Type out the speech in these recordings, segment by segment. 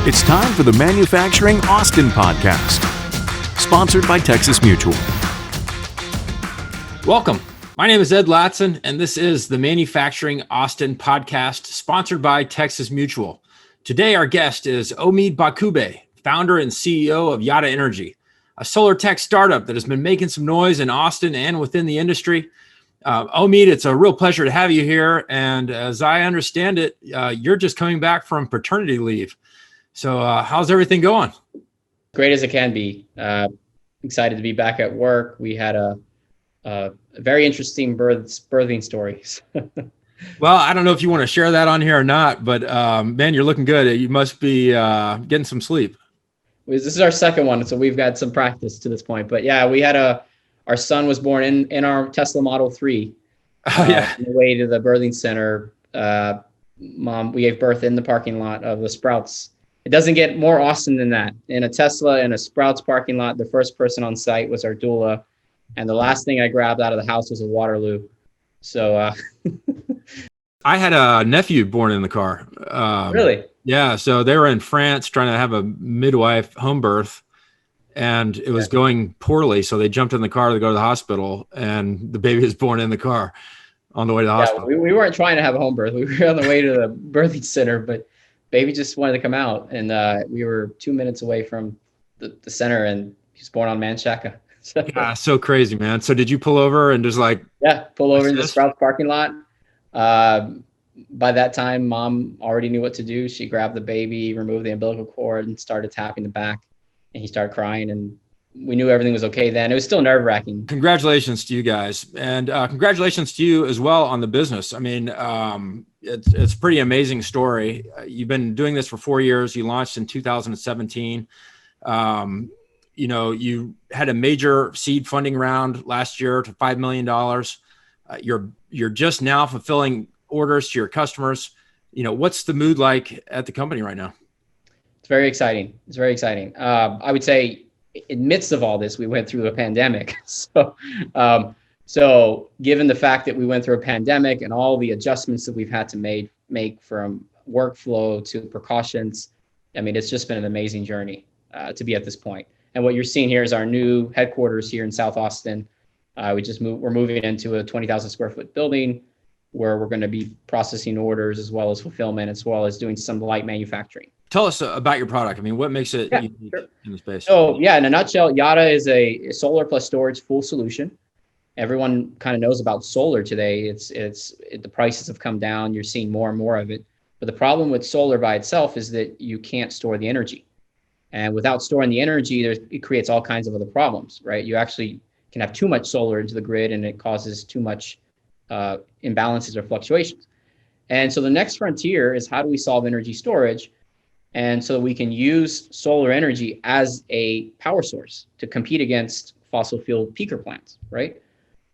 It's time for the Manufacturing Austin podcast, sponsored by Texas Mutual. Welcome. My name is Ed Latson, and this is the Manufacturing Austin podcast, sponsored by Texas Mutual. Today, our guest is Omeed Badkoobeh, founder and CEO of Yotta Energy, a solar tech startup that has been making some noise in Austin and within the industry. Omeed, it's a real pleasure to have you here. And as I understand it, you're just coming back from paternity leave. So how's everything going? Great as it can be. Excited to be back at work. We had a very interesting birthing stories. Well, I don't know if you want to share that on here or not, but man, you're looking good. You must be getting some sleep. This is our second one, so we've got some practice to this point. But yeah, we had our son was born in our Tesla Model 3. On the way to the birthing center. We gave birth in the parking lot of the Sprouts. It doesn't get more Austin than that. In a Tesla in a Sprouts parking lot, the first person on site was our doula. And the last thing I grabbed out of the house was a Waterloo. So I had a nephew born in the car. Really? Yeah. So they were in France trying to have a midwife home birth, and it was going poorly. So they jumped in the car to go to the hospital, and the baby was born in the car on the way to the hospital. We weren't trying to have a home birth. We were on the way to the birthing center, but baby just wanted to come out. And we were 2 minutes away from the center, and he was born on Manchaca. Yeah, so crazy, man. So did you pull over and just pull over in the Sprouts parking lot? By that time, mom already knew what to do. She grabbed the baby, removed the umbilical cord, and started tapping the back. And he started crying, and we knew everything was okay then. It was still nerve-wracking. Congratulations to you guys. And congratulations to you as well on the business. I mean, it's a pretty amazing story. You've been doing this for 4 years. You launched in 2017. You had a major seed funding round last year to $5 million. You're just now fulfilling orders to your customers. What's the mood like at the company right now? It's very exciting. I would say in midst of all this, we went through a pandemic. So given the fact that we went through a pandemic and all the adjustments that we've had to make from workflow to precautions, I mean, it's just been an amazing journey to be at this point. And what you're seeing here is our new headquarters here in South Austin. We're moving into a 20,000 square foot building where we're going to be processing orders as well as fulfillment, as well as doing some light manufacturing. Tell us about your product. I mean, what makes it unique in the space? So in a nutshell, Yotta is a solar plus storage full solution. Everyone kind of knows about solar today. The prices have come down. You're seeing more and more of it. But the problem with solar by itself is that you can't store the energy. And without storing the energy, it creates all kinds of other problems, right? You actually can have too much solar into the grid, and it causes too much imbalances or fluctuations. And so the next frontier is, how do we solve energy storage? And so we can use solar energy as a power source to compete against fossil fuel peaker plants, right?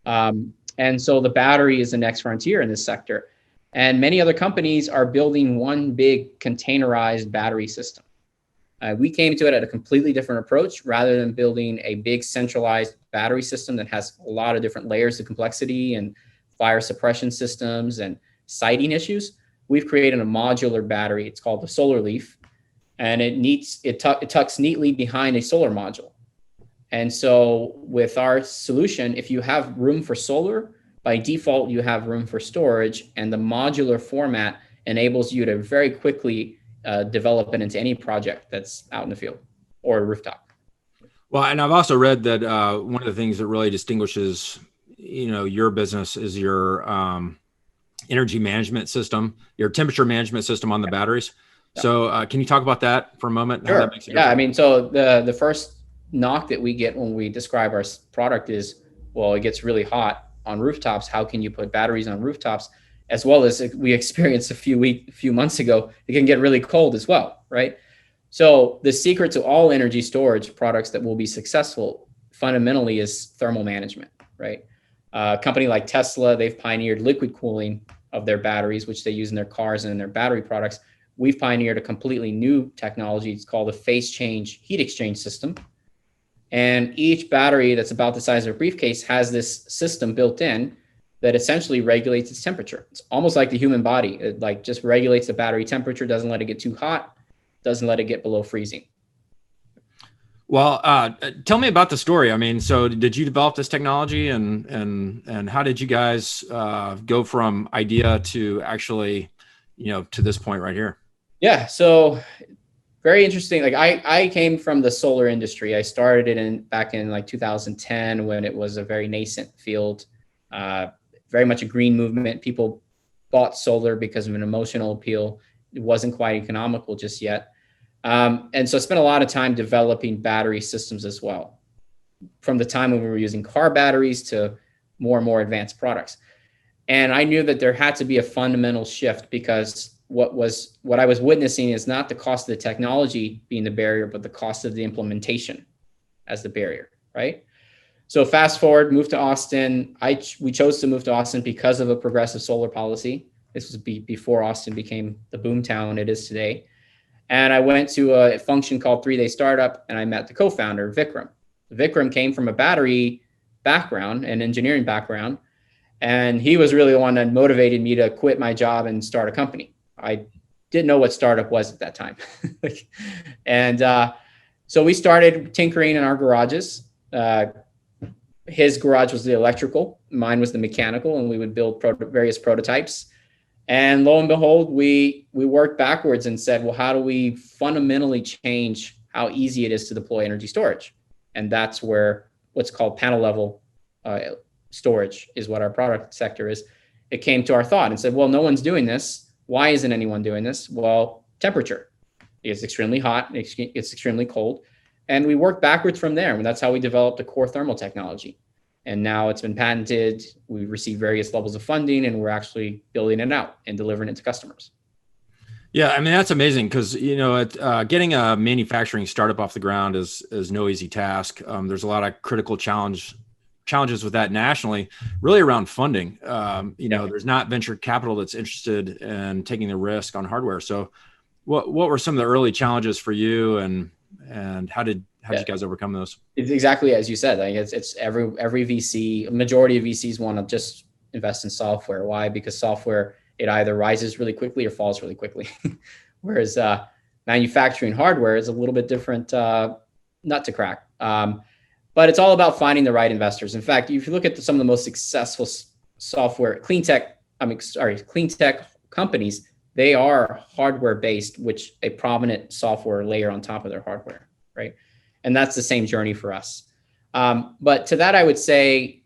And so the battery is the next frontier in this sector. And many other companies are building one big containerized battery system. We came to it at a completely different approach. Rather than building a big centralized battery system that has a lot of different layers of complexity and fire suppression systems and siting issues, we've created a modular battery. It's called the Solar Leaf, and it tucks neatly behind a solar module. And so with our solution, if you have room for solar, by default, you have room for storage, and the modular format enables you to very quickly develop it into any project that's out in the field or a rooftop. Well, and I've also read that one of the things that really distinguishes, your business is your energy management system, your temperature management system on the batteries. Yeah. So can you talk about that for a moment? Sure. I mean, so the first knock that we get when we describe our product is, well, it gets really hot on rooftops. How can you put batteries on rooftops? As well as we experienced a few months ago, it can get really cold as well, right? So the secret to all energy storage products that will be successful fundamentally is thermal management, right? A company like Tesla, they've pioneered liquid cooling of their batteries, which they use in their cars and in their battery products. We've pioneered a completely new technology. It's called a phase change heat exchange system. And each battery that's about the size of a briefcase has this system built in that essentially regulates its temperature. It's almost like the human body. It just regulates the battery temperature, doesn't let it get too hot, doesn't let it get below freezing. Well, tell me about the story. I mean, so did you develop this technology, and how did you guys go from idea to actually, to this point right here? Yeah, so very interesting. Like I came from the solar industry. I started it back in like 2010 when it was a very nascent field, very much a green movement. People bought solar because of an emotional appeal. It wasn't quite economical just yet. And so I spent a lot of time developing battery systems as well, from the time when we were using car batteries to more and more advanced products. And I knew that there had to be a fundamental shift, because what I was witnessing is not the cost of the technology being the barrier, but the cost of the implementation as the barrier, right? So fast forward, moved to Austin. We chose to move to Austin because of a progressive solar policy. This was before Austin became the boom town it is today. And I went to a function called 3-Day Startup, and I met the co-founder, Vikram. Vikram came from a battery background, an engineering background, and he was really the one that motivated me to quit my job and start a company. I didn't know what startup was at that time. And so we started tinkering in our garages. His garage was the electrical, mine was the mechanical, and we would build various prototypes. And lo and behold, we worked backwards and said, well, how do we fundamentally change how easy it is to deploy energy storage? And that's where what's called panel level storage is what our product sector is. It came to our thought and said, well, no one's doing this. Why isn't anyone doing this? Well, temperature. It's extremely hot. It's extremely cold. And we worked backwards from there. And that's how we developed a core thermal technology. And now it's been patented. We've received various levels of funding, and we're actually building it out and delivering it to customers. Yeah, I mean, that's amazing, because, getting a manufacturing startup off the ground is no easy task. There's a lot of critical challenges with that nationally, really around funding. There's not venture capital that's interested in taking the risk on hardware. So what were some of the early challenges for you, and how did you guys overcome those? It's exactly as you said. Like it's every VC, majority of VCs want to just invest in software. Why? Because software, it either rises really quickly or falls really quickly. Whereas manufacturing hardware is a little bit different nut to crack. But it's all about finding the right investors. In fact, if you look at some of the most successful software, clean tech companies, they are hardware based, which a prominent software layer on top of their hardware, right? And that's the same journey for us. But to that, I would say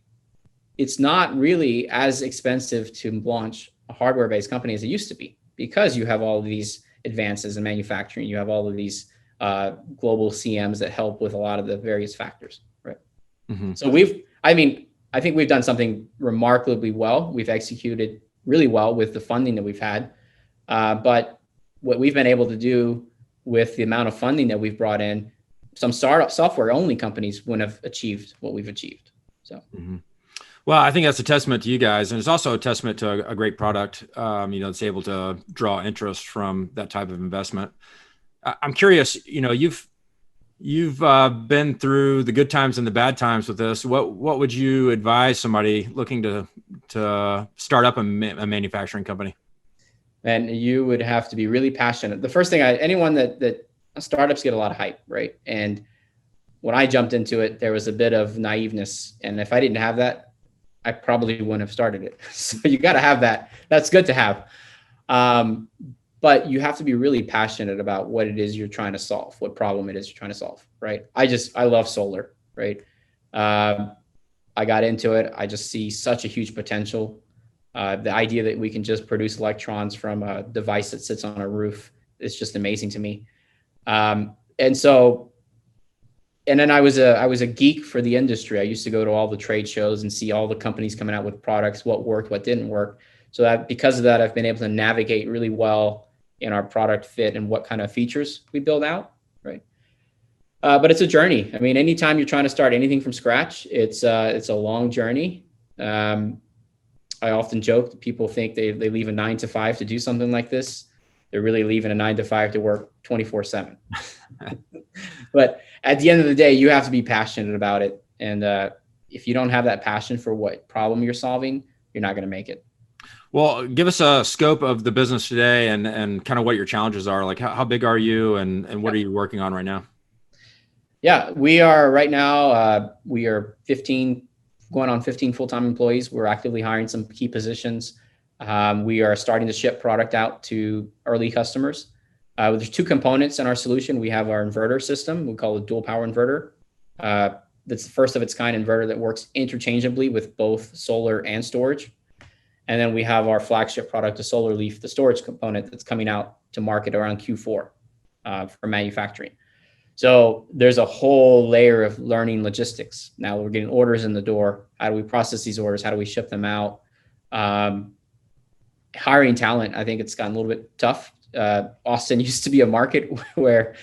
it's not really as expensive to launch a hardware-based company as it used to be, because you have all of these advances in manufacturing. You have all of these global CMs that help with a lot of the various factors, right? Mm-hmm. So I think we've done something remarkably well. We've executed really well with the funding that we've had. But what we've been able to do with the amount of funding that we've brought in, some startup software only companies wouldn't have achieved what we've achieved. So, Well, I think that's a testament to you guys, and it's also a testament to a great product. It's able to draw interest from that type of investment. I'm curious. You've been through the good times and the bad times with this. What would you advise somebody looking to start up a manufacturing company? And you would have to be really passionate. The first thing, anyone that startups get a lot of hype, right? And when I jumped into it, there was a bit of naiveness. And if I didn't have that, I probably wouldn't have started it. So you got to have that. That's good to have. But you have to be really passionate about what it is you're trying to solve, what problem it is you're trying to solve, right? I love solar, right? I got into it. I just see such a huge potential. The idea that we can just produce electrons from a device that sits on a roof is just amazing to me. And then I was a geek for the industry. I used to go to all the trade shows and see all the companies coming out with products, what worked, what didn't work. So that because of that, I've been able to navigate really well in our product fit and what kind of features we build out, right? But it's a journey. I mean, anytime you're trying to start anything from scratch, it's a long journey. I often joke that people think they leave a 9 to 5 to do something like this. They're really leaving a 9 to 5 to work 24/7. But at the end of the day, you have to be passionate about it. And if you don't have that passion for what problem you're solving, you're not going to make it. Well, give us a scope of the business today and kind of what your challenges are. Like how big are you and what are you working on right now? Yeah, we are right now, we are 15, going on 15 full-time employees. We're actively hiring some key positions. We are starting to ship product out to early customers. There's two components in our solution. We have our inverter system. We call it dual power inverter. That's the first of its kind inverter that works interchangeably with both solar and storage. And then we have our flagship product, the Solar Leaf, the storage component that's coming out to market around Q4 for manufacturing. So there's a whole layer of learning logistics. Now we're getting orders in the door. How do we process these orders? How do we ship them out? Hiring talent, I think it's gotten a little bit tough. Austin used to be a market where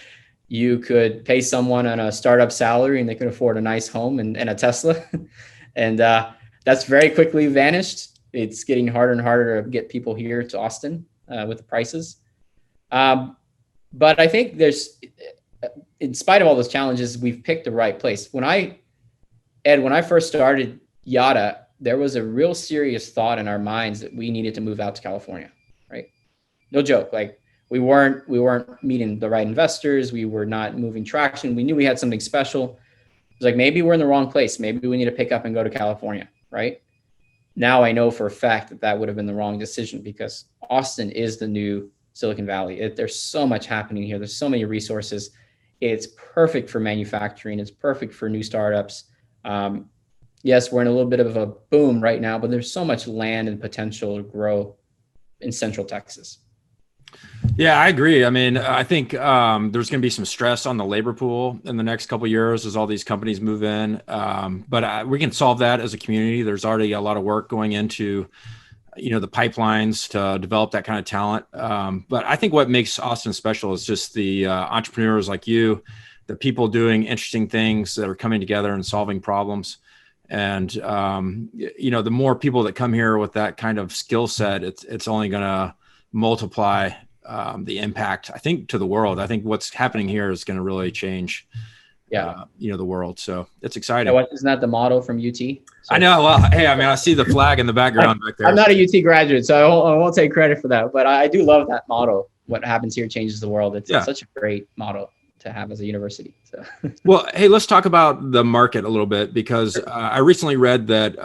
you could pay someone on a startup salary and they could afford a nice home and a Tesla. And that's very quickly vanished. It's getting harder and harder to get people here to Austin with the prices. But I think in spite of all those challenges, we've picked the right place. When I first started Yotta, there was a real serious thought in our minds that we needed to move out to California, right? No joke. Like we weren't meeting the right investors. We were not moving traction. We knew we had something special. It was like, maybe we're in the wrong place. Maybe we need to pick up and go to California, right? Now I know for a fact that that would have been the wrong decision because Austin is the new Silicon Valley. There's so much happening here. There's so many resources. It's perfect for manufacturing. It's perfect for new startups. Yes, we're in a little bit of a boom right now, but there's so much land and potential to grow in Central Texas. Yeah, I agree. I mean, I think there's going to be some stress on the labor pool in the next couple of years as all these companies move in. But we can solve that as a community. There's already a lot of work going into, the pipelines to develop that kind of talent. But I think what makes Austin special is just the entrepreneurs like you, the people doing interesting things that are coming together and solving problems. And, the more people that come here with that kind of skill set, it's only going to multiply the impact, I think, to the world. I think what's happening here is going to really change, the world. So it's exciting. Yeah, isn't that the motto from UT? So, I know. Well, hey, I mean, I see the flag in the background back there. I'm not a UT graduate, so I won't take credit for that. But I do love that motto. What happens here changes the world. It's such a great motto to have as a university. So. Well, hey, let's talk about the market a little bit because I recently read that,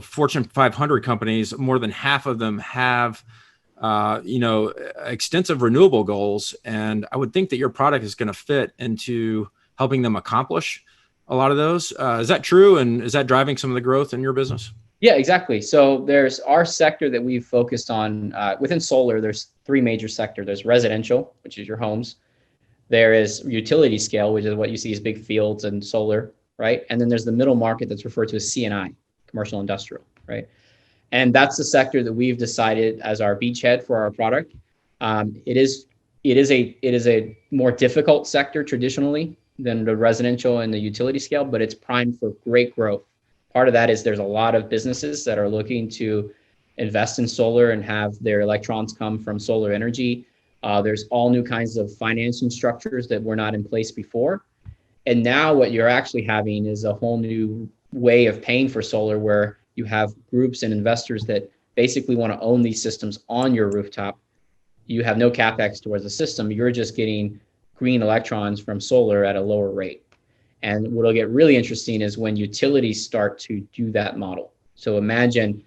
Fortune 500 companies, more than half of them have extensive renewable goals. And I would think that your product is going to fit into helping them accomplish a lot of those. Is that true? And is that driving some of the growth in your business? Yeah, exactly. So there's our sector that we've focused on within solar. There's three major sectors. There's residential, which is your homes. There is utility scale, which is what you see as big fields and solar, right? And then there's the middle market that's referred to as C&I, commercial industrial, right? And that's the sector that we've decided as our beachhead for our product. It is a more difficult sector traditionally than the residential and the utility scale, but it's primed for great growth. Part of that is there's a lot of businesses that are looking to invest in solar and have their electrons come from solar energy. There's all new kinds of financing structures that were not in place before. And now what you're actually having is a whole new way of paying for solar where you have groups and investors that basically want to own these systems on your rooftop. You have no capex towards the system. You're just getting green electrons from solar at a lower rate. And what'll get really interesting is when utilities start to do that model. So imagine,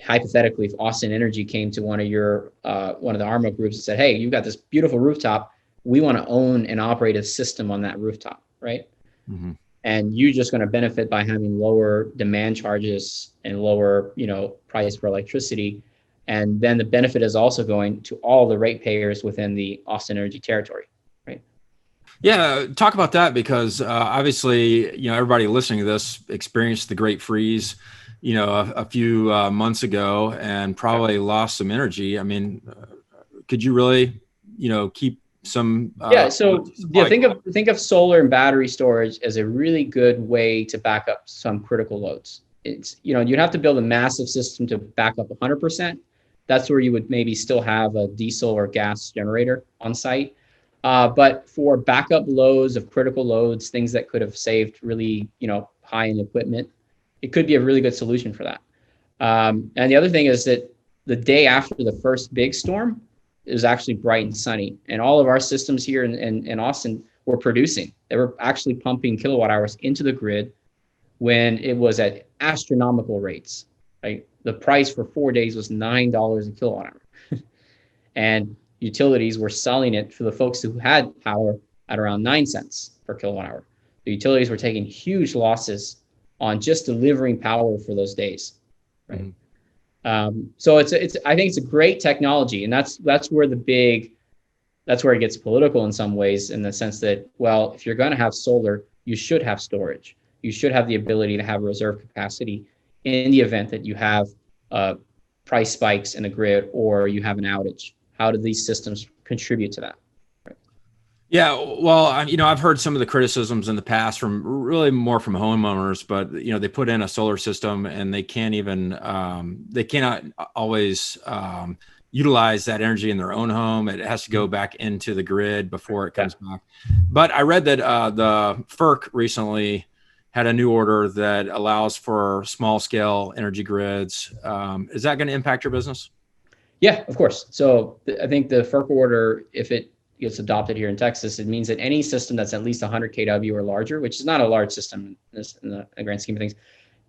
hypothetically, if Austin Energy came to one of the ARMA groups and said, hey, you've got this beautiful rooftop. We want to own and operate a system on that rooftop, right? Mm-hmm. And you're just going to benefit by having lower demand charges and lower, price for electricity. And then the benefit is also going to all the ratepayers within the Austin Energy territory, right? Yeah, talk about that because obviously, everybody listening to this experienced the Great Freeze, a few months ago and probably lost some energy. I mean, could you really, keep some? Think of solar and battery storage as a really good way to back up some critical loads. It's, you'd have to build a massive system to back up 100%. That's where you would maybe still have a diesel or gas generator on site. But for backup loads of critical loads, things that could have saved really, high-end equipment, it could be a really good solution for that. And the other thing is that the day after the first big storm, it was actually bright and sunny. And all of our systems here in Austin were producing. They were actually pumping kilowatt hours into the grid when it was at astronomical rates, right? The price for 4 days was $9 a kilowatt hour. And utilities were selling it for the folks who had power at around 9 cents per kilowatt hour. The utilities were taking huge losses on just delivering power for those days, right? Mm-hmm. So I think it's a great technology, and that's where it gets political in some ways, in the sense that, well, if you're going to have solar, you should have storage. You should have the ability to have reserve capacity in the event that you have price spikes in the grid or you have an outage. How do these systems contribute to that? Right. Yeah, well, I've heard some of the criticisms in the past from really more from homeowners, but they put in a solar system and they cannot always utilize that energy in their own home. It has to go back into the grid before it comes back. But I read that the FERC recently had a new order that allows for small scale energy grids. Is that going to impact your business? Yeah, of course. So I think the FERC order, if it gets adopted here in Texas, it means that any system that's at least 100 kW or larger, which is not a large system in the grand scheme of things,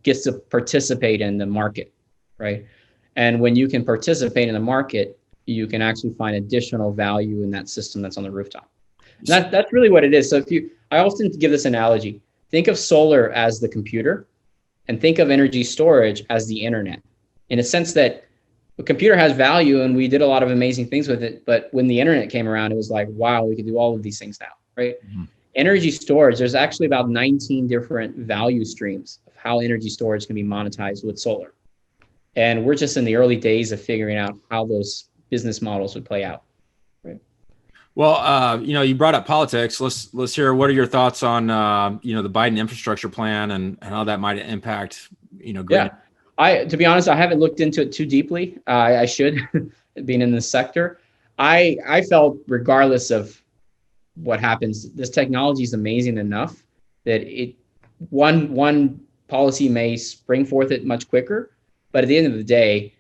gets to participate in the market, right? And when you can participate in the market, you can actually find additional value in that system that's on the rooftop. That's really what it is. So I often give this analogy. Think of solar as the computer, and think of energy storage as the internet, in a sense that the computer has value and we did a lot of amazing things with it. But when the internet came around, it was like, wow, we can do all of these things now, right? Mm-hmm. Energy storage, there's actually about 19 different value streams of how energy storage can be monetized with solar. And we're just in the early days of figuring out how those business models would play out. Right. Well, you brought up politics. Let's hear, what are your thoughts on, the Biden infrastructure plan and how that might impact, grid? Yeah. To be honest, I haven't looked into it too deeply. I should, being in this sector. I felt, regardless of what happens, this technology is amazing enough that one policy may spring forth it much quicker, but at the end of the day,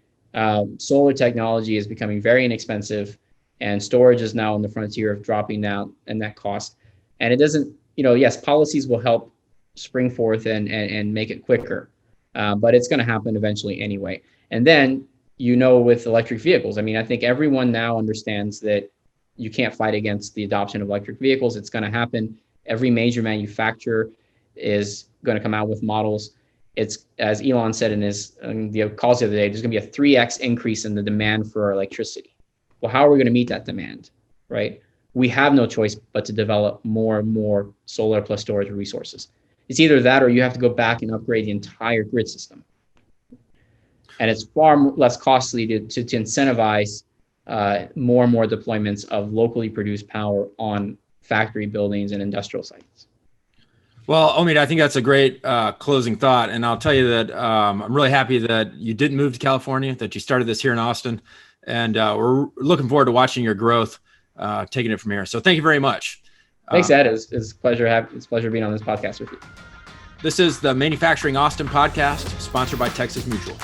solar technology is becoming very inexpensive, and storage is now on the frontier of dropping down in that cost. And it doesn't, yes, policies will help spring forth and make it quicker. But it's going to happen eventually anyway. And then, with electric vehicles, I think everyone now understands that you can't fight against the adoption of electric vehicles. It's going to happen. Every major manufacturer is going to come out with models. It's, as Elon said in the calls the other day, there's going to be a 3x increase in the demand for our electricity. Well, how are we going to meet that demand, right? We have no choice but to develop more and more solar plus storage resources. It's either that or you have to go back and upgrade the entire grid system. And it's far less costly to incentivize more and more deployments of locally produced power on factory buildings and industrial sites. Well, Omeed, I think that's a great closing thought. And I'll tell you that I'm really happy that you didn't move to California, that you started this here in Austin. And we're looking forward to watching your growth, taking it from here. So thank you very much. Thanks, Ed. It's a pleasure. It's a pleasure being on this podcast with you. This is the Manufacturing Austin podcast, sponsored by Texas Mutual.